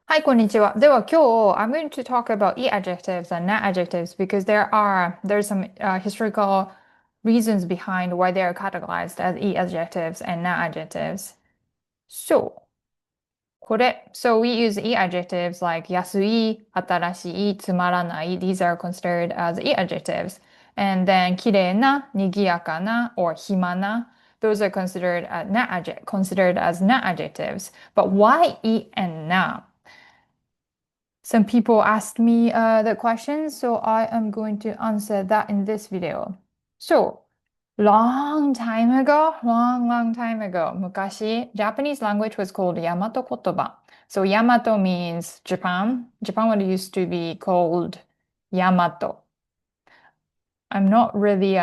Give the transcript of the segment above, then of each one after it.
はい、こんにちは。では今日、I'm going to talk about e adjectives and na adjectives because there's some historical reasons behind why they are categorized as e adjectives and na adjectives. So, これ. So we use e adjectives like 安い、新しい、つまらない. These are considered as e adjectives. And then 綺麗な、賑やかな, or 暇な. Those are considered as na adjectives. But why e and na? Some people asked me the question, so I am going to answer that in this video. So, long time ago, 昔, Japanese language was called Yamato kotoba. So Yamato means Japan. Japan what used to be called Yamato. I'm not really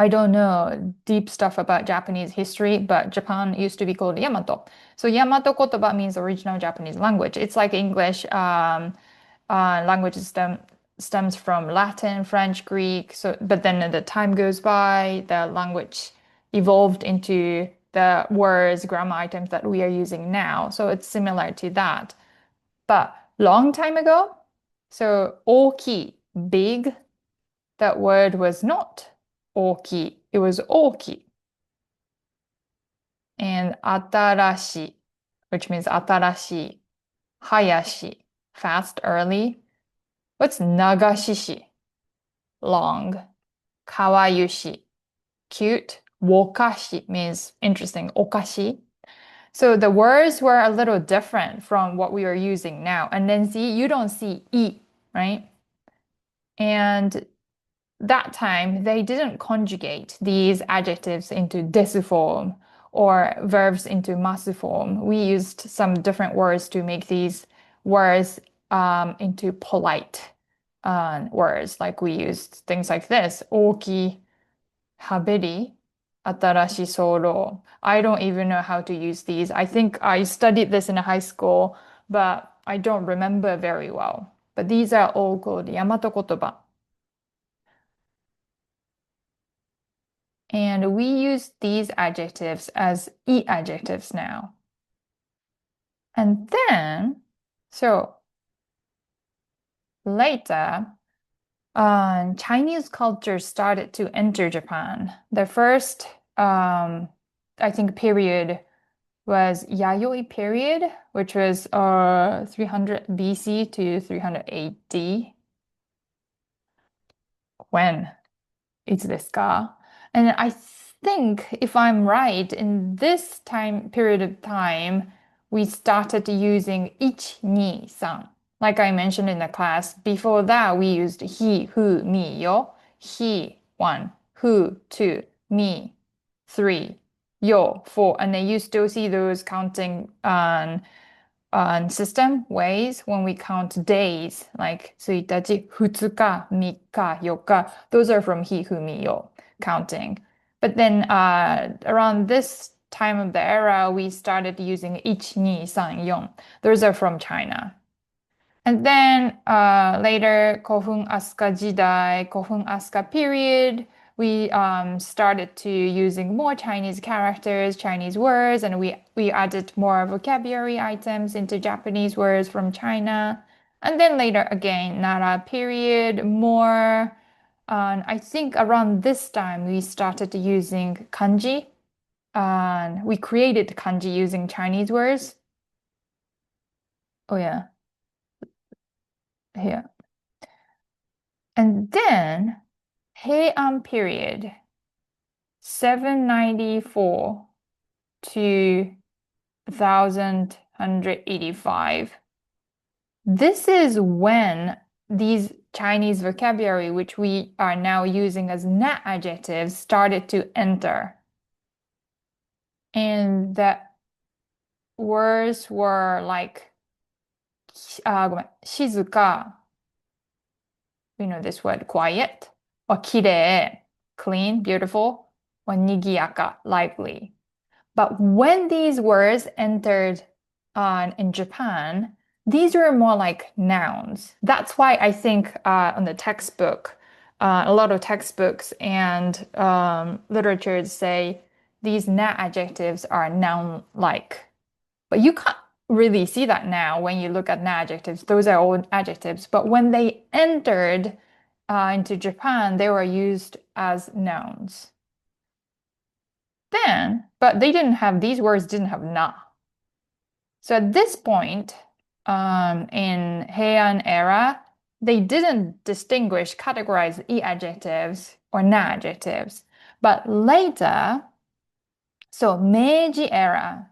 I don't know deep stuff about Japanese history, but Japan used to be called Yamato. So Yamato kotoba means original Japanese language. It's like English. Language stems from Latin, French, Greek. So, but then the time goes by, the language evolved into the words, grammar items that we are using now. So it's similar to that. But long time ago, so 大きい, big, that word was not 大きい, it was 大きい. And 新しい, which means 新しい, 早し, fast, early. What's 流しし? Long. かわゆし, cute. おかし means interesting. おかし. So the words were a little different from what we are using now. And then see, you don't see e, right? And that time, they didn't conjugate these adjectives into desu form or verbs into masu form. We used some different words to make these words into polite words. Like we used things like this, 大きい、haberi, 新しそう. I don't even know how to use these. I think I studied this in high school, but I don't remember very well. But these are all called Yamato kotoba. And we use these adjectives as e adjectives now. And then, so later, Chinese culture started to enter Japan. The first, I think, period was Yayoi period, which was 300 BC to 380. When? いつですか? And I think, if I'm right, in this time period of time, we started using 1, 2, 3. Like I mentioned in the class, before that we used he, who, me, yo. He, 1, who, 2, me, 3, yo, 4. And then you still see those counting system ways when we count days, like 1日、2日、3日、4日. Those are from he, who, me, yo counting. But then around this time of the era, we started using 1, 2, 3, 4. Those are from China. And then later, Kofun Asuka Jidai, Kofun Asuka period, we started to using more Chinese characters, Chinese words, and we added more vocabulary items into Japanese words from China. And then later again, Nara period, more. I think around this time we started using kanji. And we created kanji using Chinese words. Oh yeah, here. And then Heian period, 794 to 1185. This is when these Chinese vocabulary, which we are now using as na adjectives, started to enter. And the words were like 静か you know this word, quiet, or 綺麗 clean, beautiful, or 賑やか lively. But when these words entered in Japan, these were more like nouns. That's why I think on the textbook, a lot of textbooks and literatures say these na adjectives are noun-like. But you can't. really see that now when you look at adjectives. Those are all adjectives. But when they entered into Japan, they were used as nouns. But they didn't have, these words didn't have na. So at this point, in Heian era, they didn't distinguish, categorize e adjectives or na adjectives. But later, so Meiji era,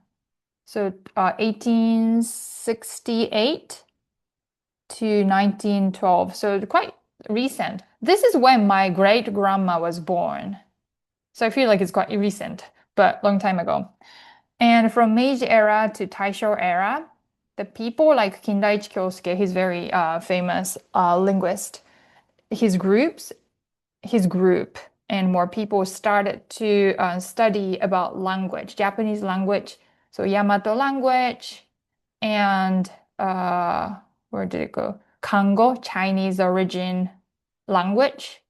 so 1868 to 1912, so quite recent. This is when my great grandma was born. So I feel like it's quite recent, but long time ago. And from Meiji era to Taisho era, the people like Kindaichi Kyosuke, he's very famous linguist, his groups, his group, and more people started to study about language, Japanese language, so Yamato language, and where did it go? Kango, Chinese origin language.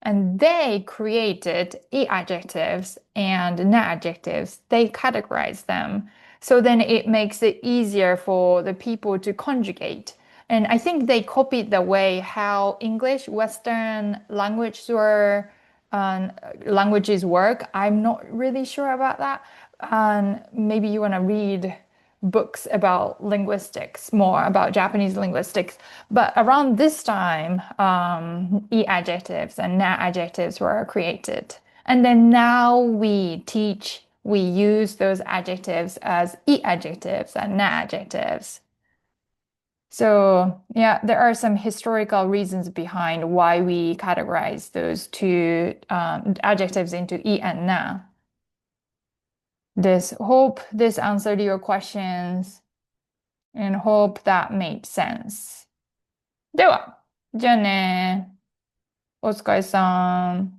And they created e adjectives and na adjectives. They categorize them. So then it makes it easier for the people to conjugate. And I think they copied the way how English, Western languages work. I'm not really sure about that. And maybe you want to read books about linguistics, more about Japanese linguistics. But around this time, e adjectives and na adjectives were created. And then now we use those adjectives as e adjectives and na adjectives. So, yeah, there are some historical reasons behind why we categorize those two adjectives into e and na. Hope this answered your questions and hope that made sense. では、じゃあね。お疲れさん。